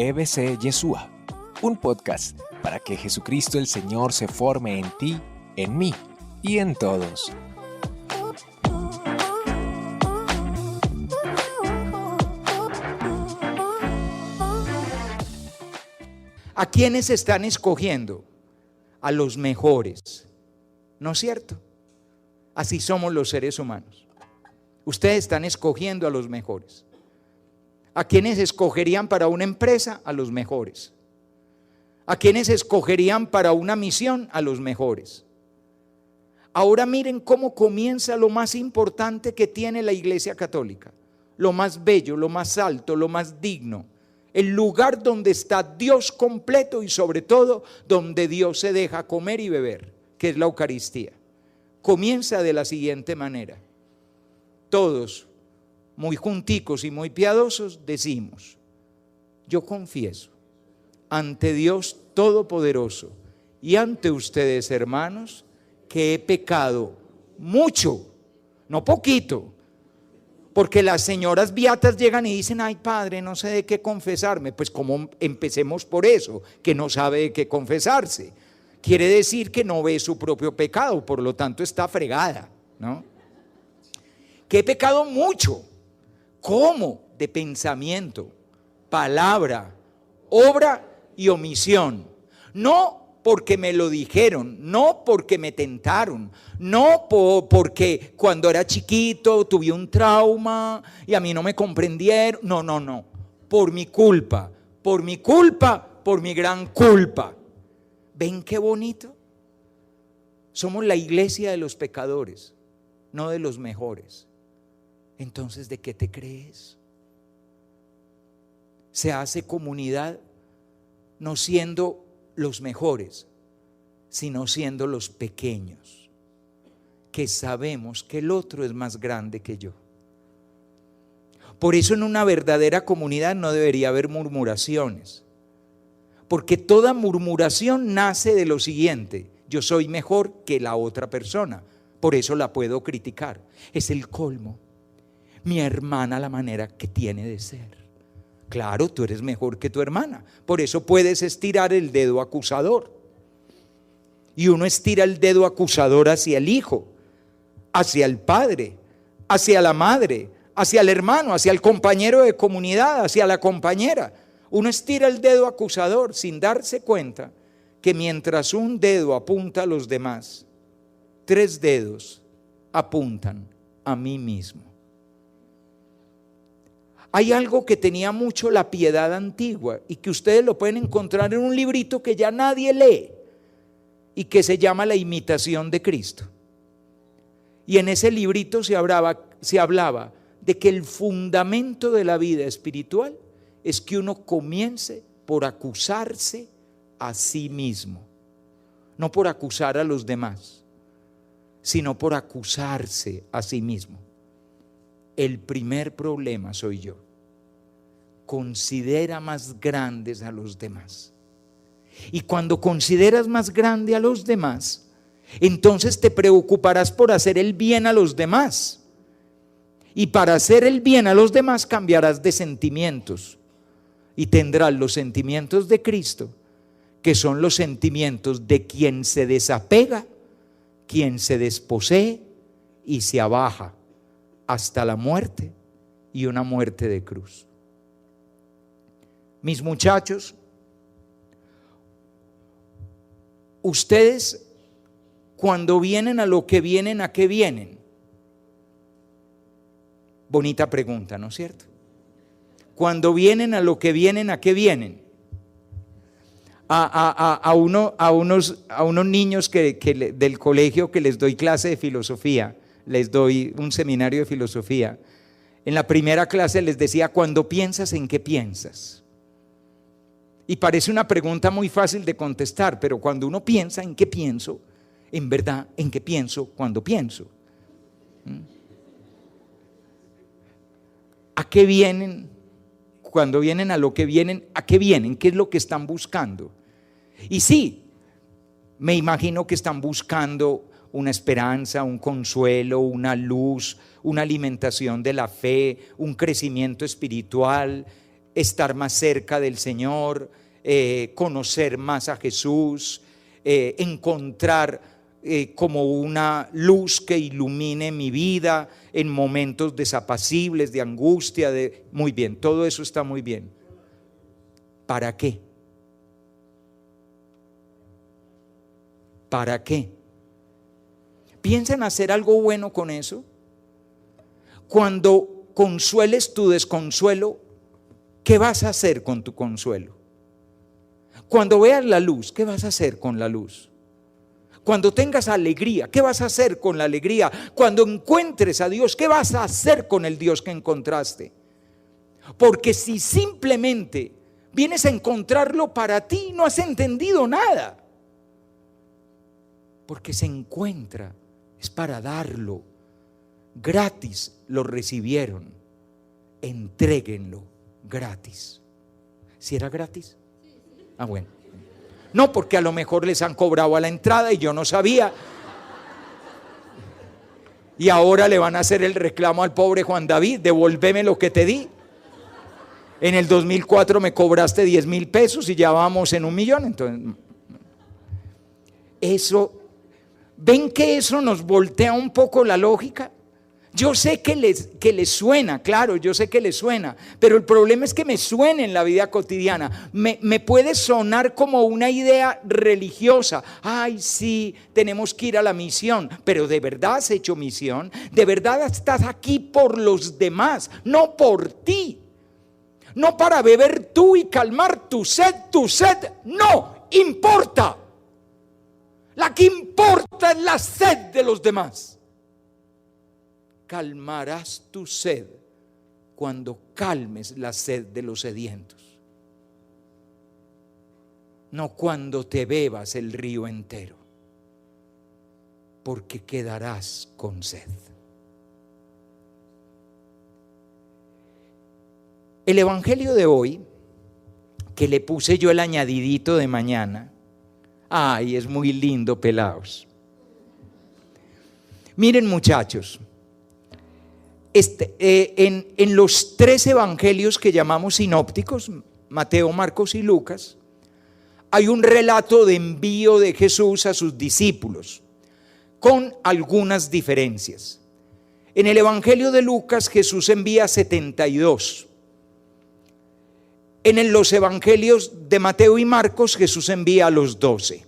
EBC Yeshua, un podcast para que Jesucristo el Señor se forme en ti, en mí y en todos. ¿A quiénes están escogiendo? A los mejores, ¿no es cierto? Así somos los seres humanos. Ustedes están escogiendo a los mejores. ¿A quiénes escogerían para una empresa? A los mejores. ¿A quiénes escogerían para una misión? A los mejores. Ahora miren cómo comienza lo más importante que tiene la Iglesia Católica, lo más bello, lo más alto, lo más digno, el lugar donde está Dios completo y sobre todo donde Dios se deja comer y beber, que es la Eucaristía. Comienza de la siguiente manera: todos, muy junticos y muy piadosos, decimos: yo confieso ante Dios Todopoderoso y ante ustedes, hermanos, que he pecado mucho, no poquito, porque las señoras beatas llegan y dicen: ay, padre, no sé de qué confesarme. Pues como empecemos por eso, que no sabe de qué confesarse. Quiere decir que no ve su propio pecado, por lo tanto está fregada, ¿no? Que he pecado mucho. ¿Cómo? De pensamiento, palabra, obra y omisión. No porque me lo dijeron, no porque me tentaron, no porque cuando era chiquito tuve un trauma y a mí no me comprendieron. No. Por mi culpa, por mi gran culpa. ¿Ven qué bonito? Somos la iglesia de los pecadores, no de los mejores. Entonces, ¿de qué te crees? Se hace comunidad no siendo los mejores, sino siendo los pequeños, que sabemos que el otro es más grande que yo. Por eso en una verdadera comunidad no debería haber murmuraciones, porque toda murmuración nace de lo siguiente: yo soy mejor que la otra persona, por eso la puedo criticar. Es el colmo. Mi hermana, la manera que tiene de ser. Claro, tú eres mejor que tu hermana, por eso puedes estirar el dedo acusador. Y uno estira el dedo acusador hacia el hijo, hacia el padre, hacia la madre, hacia el hermano, hacia el compañero de comunidad, hacia la compañera. Uno estira el dedo acusador sin darse cuenta que mientras un dedo apunta a los demás, 3 dedos apuntan a mí mismo. Hay algo que tenía mucho la piedad antigua y que ustedes lo pueden encontrar en un librito que ya nadie lee y que se llama La imitación de Cristo. Y en ese librito se hablaba de que el fundamento de la vida espiritual es que uno comience por acusarse a sí mismo, no por acusar a los demás, sino por acusarse a sí mismo. El primer problema soy yo. Considera más grandes a los demás. Y cuando consideras más grande a los demás, entonces te preocuparás por hacer el bien a los demás. Y para hacer el bien a los demás cambiarás de sentimientos. Y tendrás los sentimientos de Cristo, que son los sentimientos de quien se desapega, quien se desposee y se abaja hasta la muerte, y una muerte de cruz. Mis muchachos, ustedes cuando vienen a lo que vienen, ¿a qué vienen? Bonita pregunta, ¿no es cierto? Cuando vienen a lo que vienen, ¿a qué vienen? A unos niños del colegio que les doy clase de filosofía. Les doy un seminario de filosofía. En la primera clase les decía: cuando piensas, ¿en qué piensas? Y parece una pregunta muy fácil de contestar, pero cuando uno piensa en qué pienso, en verdad, ¿en qué pienso cuando pienso? ¿A qué vienen? Cuando vienen a lo que vienen, ¿a qué vienen? ¿Qué es lo que están buscando? Y sí, me imagino que están buscando una esperanza, un consuelo, una luz, una alimentación de la fe, un crecimiento espiritual, estar más cerca del Señor, conocer más a Jesús, encontrar como una luz que ilumine mi vida en momentos desapacibles, de angustia, muy bien, todo eso está muy bien. ¿Para qué? ¿Para qué? ¿Piensan hacer algo bueno con eso? Cuando consueles tu desconsuelo, ¿qué vas a hacer con tu consuelo? Cuando veas la luz, ¿qué vas a hacer con la luz? Cuando tengas alegría, ¿qué vas a hacer con la alegría? Cuando encuentres a Dios, ¿qué vas a hacer con el Dios que encontraste? Porque si simplemente vienes a encontrarlo para ti, no has entendido nada. Porque se encuentra, es para darlo. Gratis lo recibieron, entréguenlo gratis. ¿Si era gratis? Ah, bueno. No, porque a lo mejor les han cobrado a la entrada y yo no sabía. Y ahora le van a hacer el reclamo al pobre Juan David: devuélveme lo que te di. En el 2004 me cobraste 10,000 pesos y ya vamos en 1 millón. Entonces, eso, ¿ven que eso nos voltea un poco la lógica? Yo sé que les suena, claro, yo sé que les suena, pero el problema es que me suena en la vida cotidiana. Me puede sonar como una idea religiosa. Ay, sí, tenemos que ir a la misión, pero ¿de verdad has hecho misión? ¿De verdad estás aquí por los demás, no por ti? No para beber tú y calmar tu sed no importa. La que importa es la sed de los demás. Calmarás tu sed cuando calmes la sed de los sedientos, no cuando te bebas el río entero, porque quedarás con sed. El evangelio de hoy, que le puse yo el añadidito de mañana, ay, es muy lindo, pelados. Miren, muchachos, en los 3 evangelios que llamamos sinópticos, Mateo, Marcos y Lucas, hay un relato de envío de Jesús a sus discípulos, con algunas diferencias. En el evangelio de Lucas, Jesús envía 72. En los evangelios de Mateo y Marcos, Jesús envía a los 12.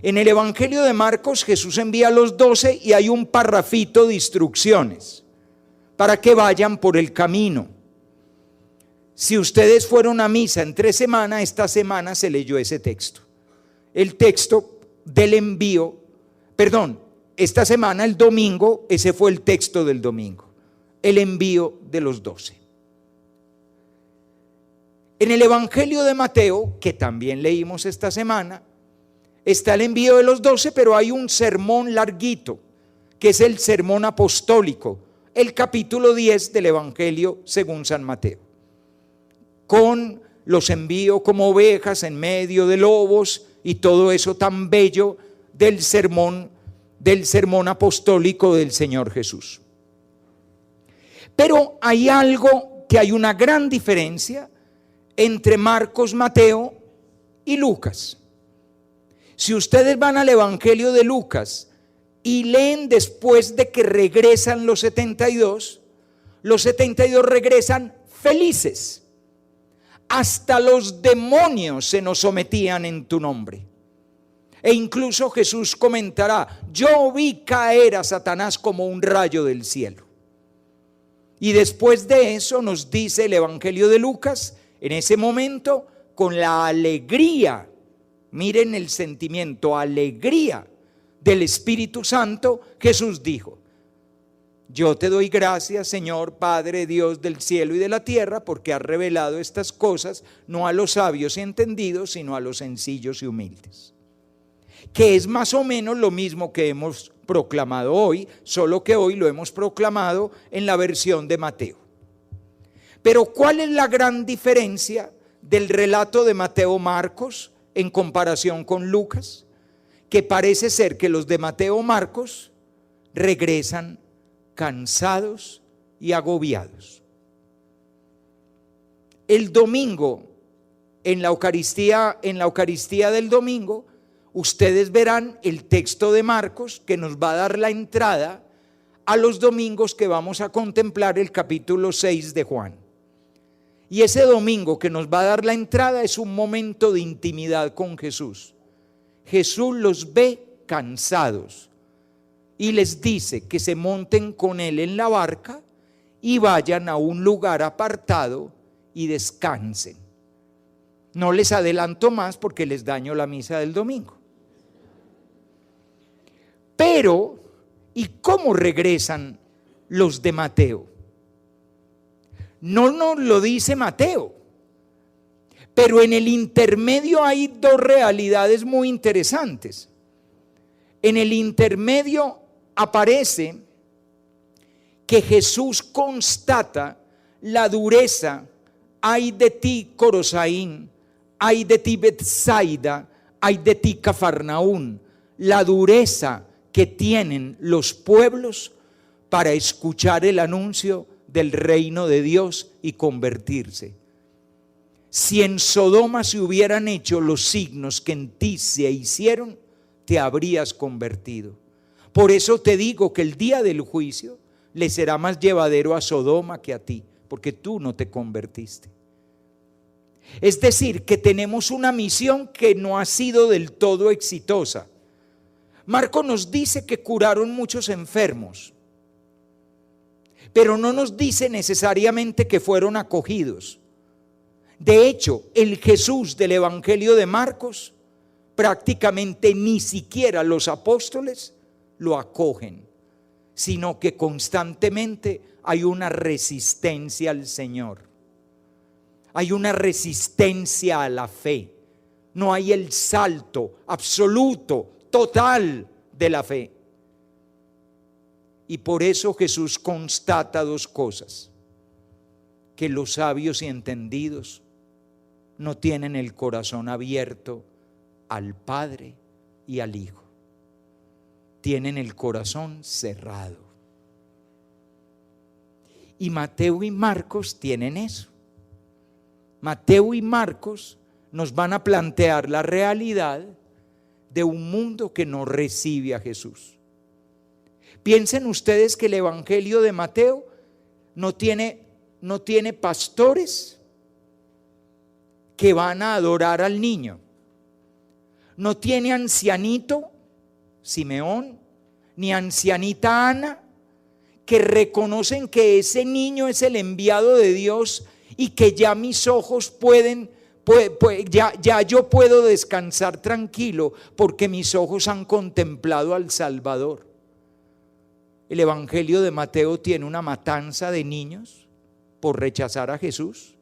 En el evangelio de Marcos, Jesús envía a los 12 y hay un parrafito de instrucciones para que vayan por el camino. Si ustedes fueron a misa entre semana, esta semana se leyó ese texto. El texto del envío, esta semana, el domingo, ese fue el texto del domingo, el envío de los 12. En el evangelio de Mateo, que también leímos esta semana, está el envío de los 12, pero hay un sermón larguito, que es el sermón apostólico, el capítulo 10 del evangelio según San Mateo, con los envíos como ovejas en medio de lobos y todo eso tan bello del sermón apostólico del Señor Jesús. Pero hay algo que hay una gran diferencia entre Marcos, Mateo y Lucas. Si ustedes van al evangelio de Lucas y leen después de que regresan los 72 regresan felices. Hasta los demonios se nos sometían en tu nombre. E incluso Jesús comentará: yo vi caer a Satanás como un rayo del cielo. Y después de eso nos dice el evangelio de Lucas, en ese momento, con la alegría, miren el sentimiento, alegría del Espíritu Santo, Jesús dijo: yo te doy gracias, Señor, Padre, Dios del cielo y de la tierra, porque has revelado estas cosas no a los sabios y entendidos, sino a los sencillos y humildes. Que es más o menos lo mismo que hemos proclamado hoy, solo que hoy lo hemos proclamado en la versión de Mateo. Pero ¿cuál es la gran diferencia del relato de Mateo Marcos en comparación con Lucas? Que parece ser que los de Mateo Marcos regresan cansados y agobiados. el domingo, en la Eucaristía del domingo, ustedes verán el texto de Marcos que nos va a dar la entrada a los domingos que vamos a contemplar el capítulo 6 de Juan. Y ese domingo que nos va a dar la entrada es un momento de intimidad con Jesús. Jesús los ve cansados y les dice que se monten con él en la barca y vayan a un lugar apartado y descansen. No les adelanto más porque les daño la misa del domingo. Pero, ¿y cómo regresan los de Mateo? No nos lo dice Mateo, pero en el intermedio hay dos realidades muy interesantes. En el intermedio aparece que Jesús constata la dureza: ay de ti, Corosaín, ay de ti, Betsaida, ay de ti, Cafarnaún, la dureza que tienen los pueblos para escuchar el anuncio del reino de Dios y convertirse. Si en Sodoma se hubieran hecho los signos que en ti se hicieron, te habrías convertido. Por eso te digo que el día del juicio le será más llevadero a Sodoma que a ti, porque tú no te convertiste. Es decir, que tenemos una misión que no ha sido del todo exitosa. Marco nos dice que curaron muchos enfermos, pero no nos dice necesariamente que fueron acogidos. De hecho, el Jesús del Evangelio de Marcos, prácticamente ni siquiera los apóstoles lo acogen, sino que constantemente hay una resistencia al Señor. Hay una resistencia a la fe. No hay el salto absoluto, total de la fe. Y por eso Jesús constata dos cosas: que los sabios y entendidos no tienen el corazón abierto al Padre y al Hijo. Tienen el corazón cerrado. Y Mateo y Marcos tienen eso. Mateo y Marcos nos van a plantear la realidad de un mundo que no recibe a Jesús. Piensen ustedes que el Evangelio de Mateo no tiene pastores que van a adorar al niño. No tiene ancianito Simeón ni ancianita Ana que reconocen que ese niño es el enviado de Dios y que ya mis ojos ya yo puedo descansar tranquilo porque mis ojos han contemplado al Salvador. El Evangelio de Mateo tiene una matanza de niños por rechazar a Jesús,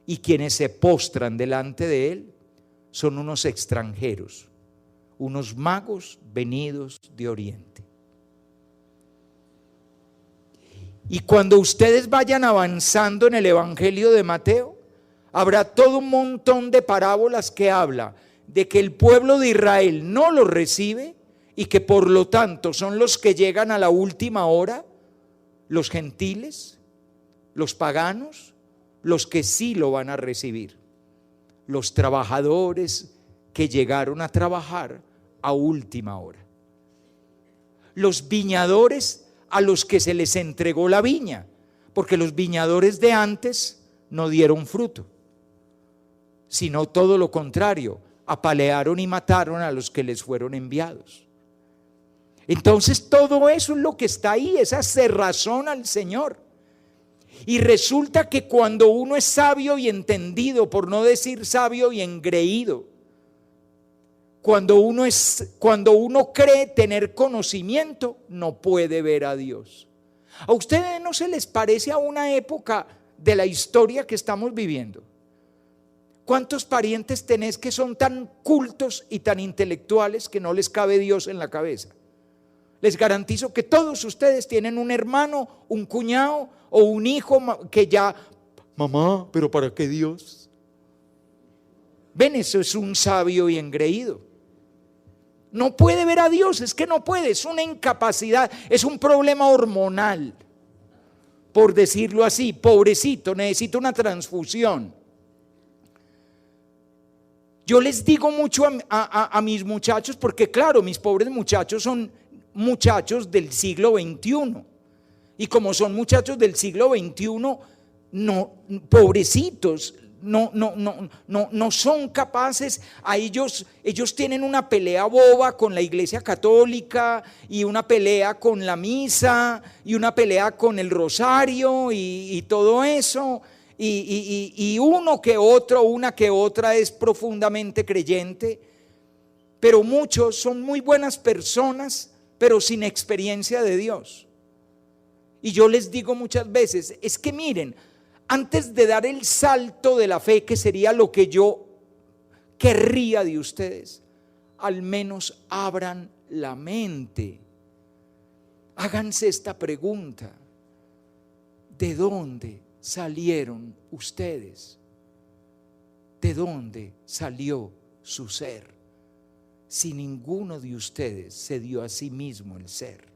y quienes se postran delante de él son unos extranjeros, unos magos venidos de Oriente. Y cuando ustedes vayan avanzando en el Evangelio de Mateo, habrá todo un montón de parábolas que habla de que el pueblo de Israel no lo recibe y que por lo tanto son los que llegan a la última hora, los gentiles, los paganos, los que sí lo van a recibir, los trabajadores que llegaron a trabajar a última hora, los viñadores a los que se les entregó la viña, porque los viñadores de antes no dieron fruto, sino todo lo contrario, apalearon y mataron a los que les fueron enviados. Entonces todo eso es lo que está ahí, esa cerrazón al Señor. Y resulta que cuando uno es sabio y entendido, por no decir sabio y engreído, cuando uno cree tener conocimiento, no puede ver a Dios. ¿A ustedes no se les parece a una época de la historia que estamos viviendo? ¿Cuántos parientes tenés que son tan cultos y tan intelectuales que no les cabe Dios en la cabeza? Les garantizo que todos ustedes tienen un hermano, un cuñado o un hijo que ya, mamá, pero ¿para qué Dios? Ven, eso es un sabio y engreído. No puede ver a Dios, es que no puede, es una incapacidad, es un problema hormonal. por decirlo así, pobrecito, necesita una transfusión. Yo les digo mucho a mis muchachos, porque claro, mis pobres muchachos son muchachos del siglo XXI. Y como son muchachos del siglo XXI, no, pobrecitos, no son capaces. A ellos tienen una pelea boba con la Iglesia Católica, y una pelea con la misa, y una pelea con el rosario, y todo eso. Y una que otra es profundamente creyente, pero muchos son muy buenas personas, pero sin experiencia de Dios. Y yo les digo muchas veces, es que miren, antes de dar el salto de la fe, que sería lo que yo querría de ustedes, al menos abran la mente. Háganse esta pregunta: ¿de dónde salieron ustedes? ¿De dónde salió su ser? Si ninguno de ustedes se dio a sí mismo el ser.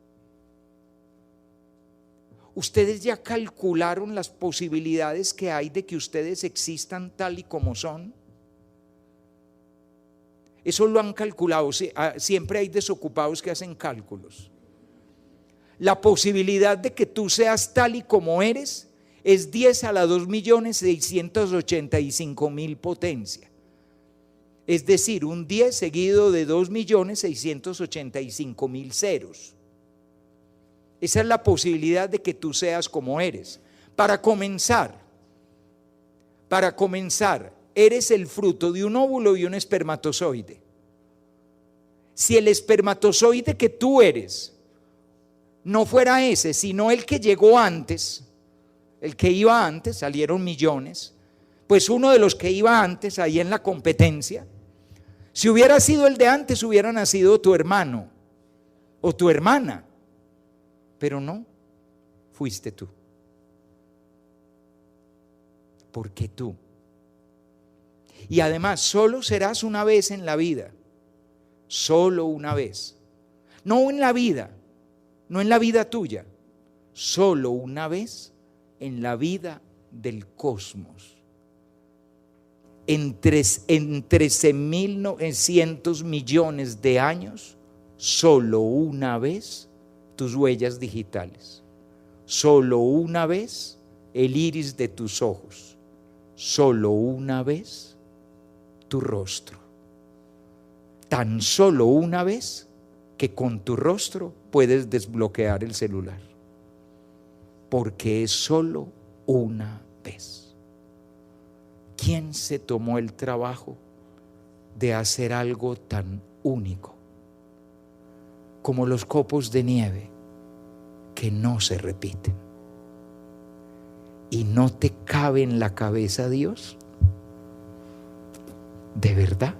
¿Ustedes ya calcularon las posibilidades que hay de que ustedes existan tal y como son? Eso lo han calculado. Siempre hay desocupados que hacen cálculos. La posibilidad de que tú seas tal y como eres es 10 a la 2.685.000 potencia. Es decir, un 10 seguido de 2.685.000 ceros. Esa es la posibilidad de que tú seas como eres. Para comenzar, eres el fruto de un óvulo y un espermatozoide. Si el espermatozoide que tú eres no fuera ese, sino el que llegó antes, el que iba antes, salieron millones, pues uno de los que iba antes, ahí en la competencia, si hubiera sido el de antes, hubiera nacido tu hermano o tu hermana. Pero no, fuiste tú. Porque tú. Y además solo serás una vez en la vida. Solo una vez. No en la vida, no en la vida tuya. Solo una vez en la vida del cosmos. En 13.900 millones de años, solo una vez tus huellas digitales, solo una vez el iris de tus ojos, solo una vez tu rostro, tan solo una vez que con tu rostro puedes desbloquear el celular, porque es solo una vez. ¿Quién se tomó el trabajo de hacer algo tan único como los copos de nieve que no se repiten? ¿Y no te cabe en la cabeza, Dios? ¿De verdad?